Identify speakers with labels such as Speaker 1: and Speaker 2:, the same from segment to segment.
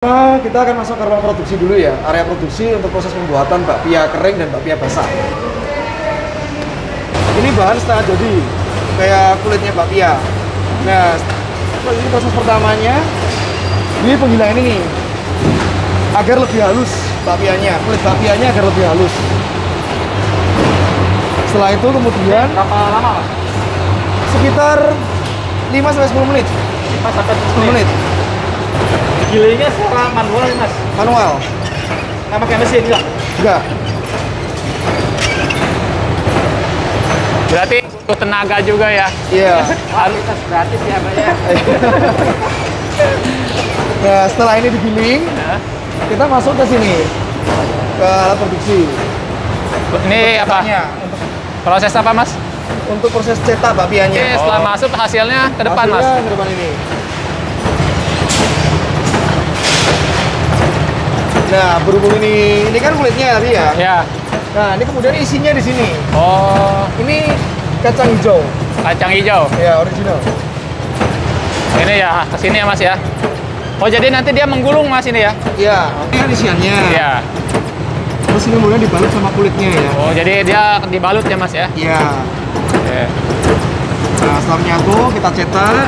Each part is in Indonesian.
Speaker 1: Kita akan masuk ke ruang produksi dulu ya, area produksi untuk proses pembuatan bakpia kering dan bakpia basah. Ini bahan setengah jadi, kayak kulitnya bakpia. Nah, ini proses pertamanya, ini penggilaan ini nih, agar lebih halus bakpianya, kulit bakpianya agar lebih halus. Setelah itu kemudian
Speaker 2: Berapa lama, Mas?
Speaker 1: sekitar 5-10 menit.
Speaker 2: 5-10
Speaker 1: menit.
Speaker 2: Gilingnya secara manual ya, Mas?
Speaker 1: Manual.
Speaker 2: Nggak pakai mesin nggak?
Speaker 1: Enggak.
Speaker 3: Berarti butuh tenaga juga ya?
Speaker 1: Iya.
Speaker 2: Kualitas gratis ya, Pak ya.
Speaker 1: Nah, setelah ini digiling, kita masuk ke sini, ke alat produksi.
Speaker 3: Ini apa?
Speaker 1: Cetaknya,
Speaker 3: Proses apa, Mas?
Speaker 1: untuk proses cetak bakpianya.
Speaker 3: Ini setelah masuk hasilnya ke depan, Mas?
Speaker 1: Hasilnya ke depan ini. Nah, berhubung ini kan kulitnya tadi ya.
Speaker 3: Ya.
Speaker 1: Nah, ini kemudian isinya di sini.
Speaker 3: Oh,
Speaker 1: Ini kacang hijau,
Speaker 3: kacang hijau.
Speaker 1: ya original.
Speaker 3: Ini ya, ke sini ya, Mas ya? Oh, jadi nanti dia menggulung, Mas, ini ya?
Speaker 1: Iya, ini kan isiannya.
Speaker 3: Iya.
Speaker 1: Terus ini kemudian dibalut sama kulitnya ya.
Speaker 3: Oh, jadi dia dibalut ya, Mas ya?
Speaker 1: Iya.
Speaker 3: Oke.
Speaker 1: Nah, setelah menyatu kita cetak.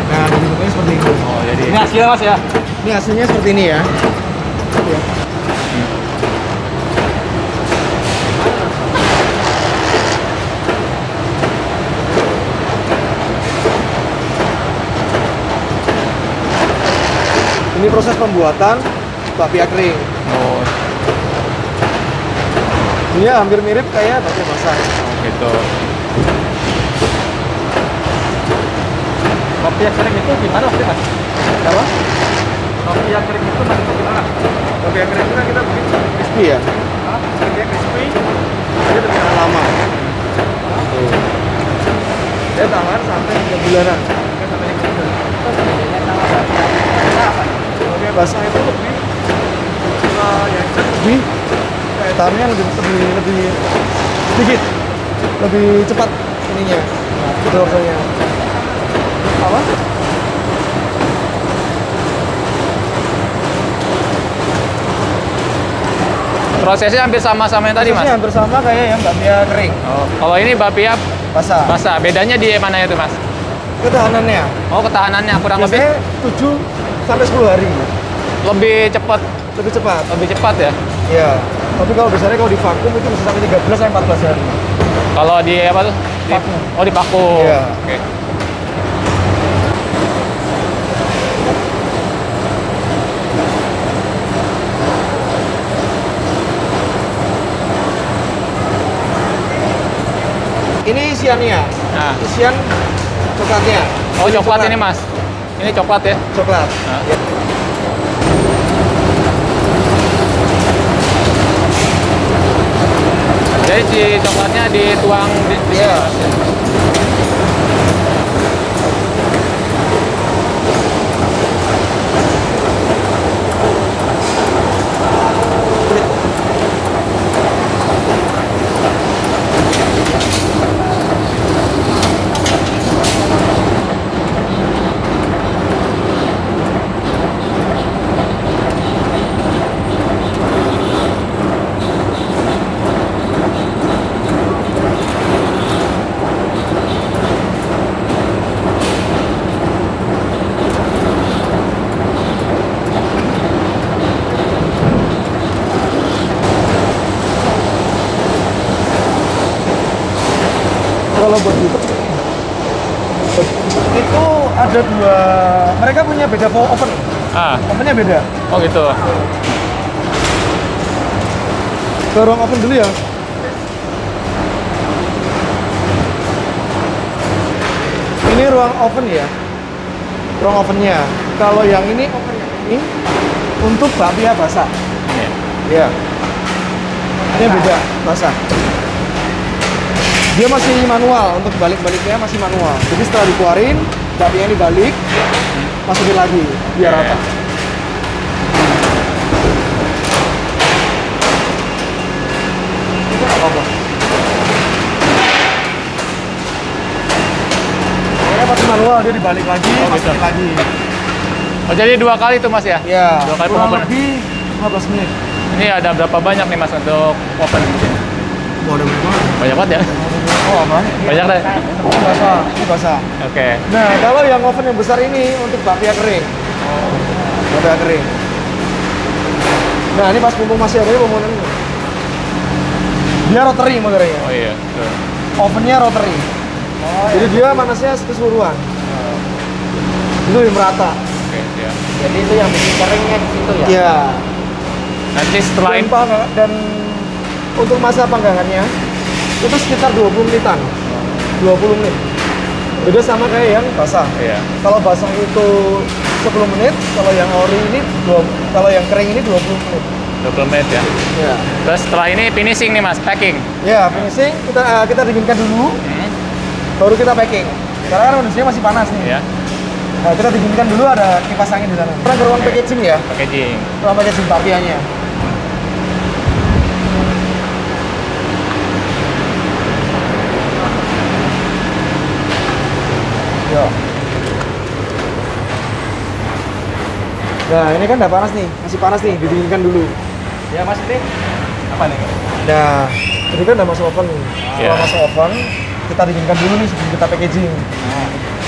Speaker 1: Nah, bentuknya seperti ini.
Speaker 3: Oh, jadi
Speaker 2: Ini hasilnya, Mas ya?
Speaker 1: Ini hasilnya seperti ini ya. Ya. Ini proses pembuatan bakpia kering.
Speaker 3: oh,
Speaker 1: Dia hampir mirip kayak bakpia basah.
Speaker 3: gitu.
Speaker 2: Bakpia kering itu gimana, Mas?
Speaker 1: Apa?
Speaker 2: Bakpia kering itu maksudnya gimana?
Speaker 1: Bakpia kering itu kan kita bikin crispy ya.
Speaker 2: Hah?
Speaker 1: Dia crispy, dia tertahan lama. Tuh. Dia tahan sampai 3 bulanan. Bakpia basah itu lebih yang lebih tahannya lebih sedikit, lebih cepat ininya, prosesnya. Apa?
Speaker 3: Prosesnya hampir sama-sama yang tadi, Mas?
Speaker 1: Prosesnya hampir sama kayak yang bakpia kering,
Speaker 3: Oh, kalau ini bakpia
Speaker 1: basah.
Speaker 3: basah, bedanya di mana itu, Mas?
Speaker 1: Ketahanannya
Speaker 3: Oh, ketahanannya kurang
Speaker 1: biasanya 7 sampai 10 hari,
Speaker 3: lebih cepat,
Speaker 1: lebih cepat.
Speaker 3: lebih cepat ya?
Speaker 1: Iya. Tapi kalau biasanya kalau di vakum itu bisa sampai 13 sampai 14 hari.
Speaker 3: Kalau di apa tuh?
Speaker 1: Vakum.
Speaker 3: Oh, di vakum.
Speaker 1: Iya.
Speaker 3: Oke.
Speaker 1: Ini isiannya,
Speaker 3: Nah.
Speaker 1: isian coklatnya.
Speaker 3: Oh, coklat ini, Mas. Ini coklat ya?
Speaker 1: Coklat.
Speaker 3: Nah.
Speaker 1: Ya.
Speaker 3: Jadi si coklatnya dituang di
Speaker 1: Iya.
Speaker 3: sini, Mas.
Speaker 1: Kalau buat YouTube itu ada dua, mereka punya beda oven.
Speaker 3: Ah,
Speaker 1: Ovennya beda.
Speaker 3: oh gitu.
Speaker 1: Ke ruang oven dulu ya. Ini ruang oven ya. Ruang ovennya. Kalau yang ini oven yang ini untuk bakpia basah.
Speaker 3: Ini.
Speaker 1: Iya. Ini beda basah. Dia masih manual, untuk balik-baliknya masih manual. Jadi setelah dikeluarin, bakpia ini balik, masukin lagi biar
Speaker 3: Oke.
Speaker 1: rata. Itu nggak apa-apa. Pokoknya masih manual, dia dibalik lagi,
Speaker 3: Oh,
Speaker 1: masukin
Speaker 3: gitu.
Speaker 1: lagi.
Speaker 3: Oh, jadi 2 kali tuh Mas ya?
Speaker 1: Ya,
Speaker 3: 2 kali
Speaker 1: kurang
Speaker 3: pengopenan.
Speaker 1: lebih 15 menit.
Speaker 3: Ini ada berapa banyak nih Mas untuk open?
Speaker 1: Wah, ada berapa?
Speaker 3: Banyak banget ya?
Speaker 1: Oh, banyak.
Speaker 3: Banyak deh.
Speaker 1: Ini basah, ini basah.
Speaker 3: Oke.
Speaker 1: Nah, kalau yang oven yang besar ini untuk bakpia kering. Bakpia kering. Nah, ini pas mumpung masih ada pembuatan ini. Dia rotary modelnya.
Speaker 3: Oh iya. Betul.
Speaker 1: Ovennya rotary. Jadi dia panasnya keseluruhan. Itu yang merata.
Speaker 3: Oke, siap.
Speaker 2: Jadi itu yang bikin keringnya di situ ya?
Speaker 1: Iya.
Speaker 3: Nanti setelah ini
Speaker 1: Dan untuk masa panggangannya itu sekitar 20 menitan. 20 menit. Beda sama kayak yang basah.
Speaker 3: iya.
Speaker 1: Kalau basah itu 10 menit, kalau yang ori ini kalau yang kering ini 20 menit.
Speaker 3: 20 menit ya.
Speaker 1: Ya.
Speaker 3: Terus setelah ini finishing nih Mas, packing.
Speaker 1: Ya, finishing kita dinginkan dulu, baru kita packing. Karena kan kondisinya masih panas nih.
Speaker 3: Ya.
Speaker 1: Nah, kita dinginkan dulu, ada kipas angin di sana. Kita ke ruang packaging ya,
Speaker 3: Packaging.
Speaker 1: ruang packaging bapianya. Yo. Nah, ini kan udah panas nih, masih panas nih, didinginkan dulu.
Speaker 2: Ya Mas, ini apa nih?
Speaker 1: Nah, ini kan udah masuk oven. Setelah
Speaker 3: Ya.
Speaker 1: masuk oven, kita dinginkan dulu nih sebelum kita packaging.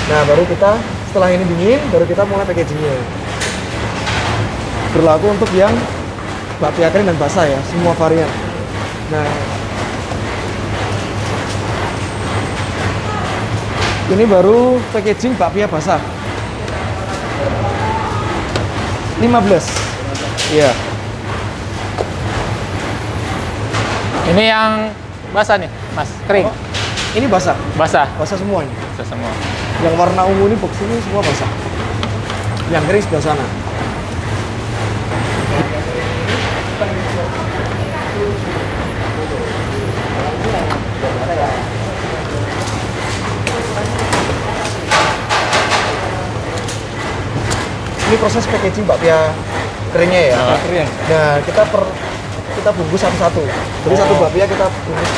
Speaker 1: Nah, baru kita setelah ini dingin, baru kita mulai packagingnya. Berlaku untuk yang bakpia kering dan basah ya, semua varian. Nah, ini baru packaging bakpia basah. 15. Iya.
Speaker 3: Ini yang basah nih, Mas, kering.
Speaker 1: Ini basah,
Speaker 3: Basah.
Speaker 1: basah semua ini.
Speaker 3: Basah semua.
Speaker 1: Yang warna ungu ini box ini semua basah. Yang kering sebelah sana. Ini proses packaging bakpia keringnya ya.
Speaker 3: Oh.
Speaker 2: Kering.
Speaker 1: Nah, kita bungkus satu-satu. Jadi satu bakpia kita bungkus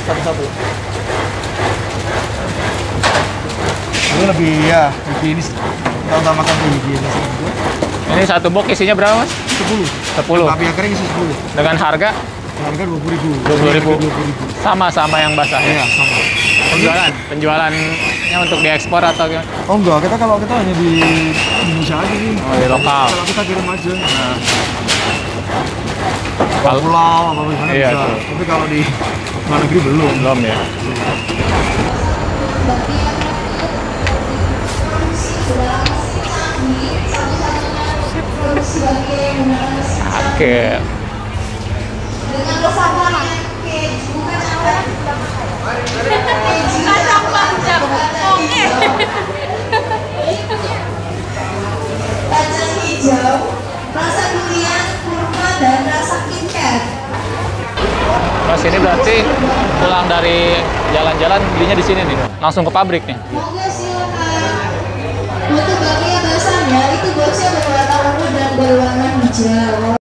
Speaker 1: satu-satu. Ini lebih ya, higienis. Kita utamakan higienis.
Speaker 3: Ini satu box isinya berapa Mas?
Speaker 1: 10.
Speaker 3: 10.
Speaker 1: Bakpia kering isi 10.
Speaker 3: Dengan harga
Speaker 1: Harga 20.000.
Speaker 3: 20.000.
Speaker 1: 20.000.
Speaker 3: sama yang basah ya.
Speaker 1: Iya, sama.
Speaker 3: Penjualannya untuk diekspor atau gimana?
Speaker 1: Oh enggak, kita hanya di Indonesia aja nih.
Speaker 3: Oh, di lokal.
Speaker 1: Kalau kita kirim aja.
Speaker 3: Nah,
Speaker 1: Kalau pulau apa gimana
Speaker 3: Iya,
Speaker 1: bisa.
Speaker 3: tuh.
Speaker 1: Tapi kalau di luar negeri belum.
Speaker 3: belum ya. Oke.
Speaker 4: Kacang hijau, rasa durian, kurma, dan rasa KitKat.
Speaker 3: Mas ini berarti pulang dari jalan-jalan belinya di sini nih, langsung ke pabrik nih.
Speaker 4: Monggo silakan. Untuk bakpia basahnya itu boxnya berwarna ungu dan berwarna hijau.